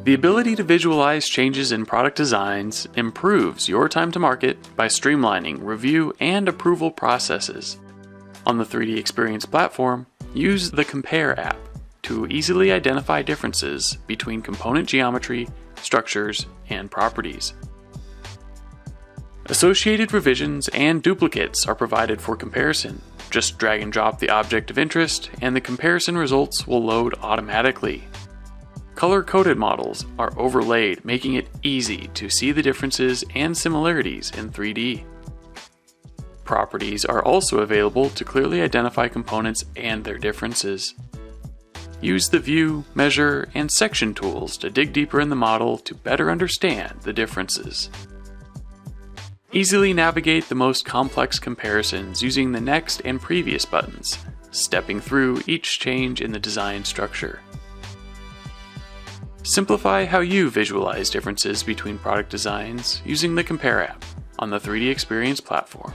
The ability to visualize changes in product designs improves your time to market by streamlining review and approval processes. On the 3D Experience platform, use the Compare app to easily identify differences between component geometry, structures, and properties. Associated revisions and duplicates are provided for comparison. Just drag and drop the object of interest, and the comparison results will load automatically. Color-coded models are overlaid, making it easy to see the differences and similarities in 3D. Properties are also available to clearly identify components and their differences. Use the View, Measure, and Section tools to dig deeper in the model to better understand the differences. Easily navigate the most complex comparisons using the Next and Previous buttons, stepping through each change in the design structure. Simplify how you visualize differences between product designs using the Compare app on the 3D Experience platform.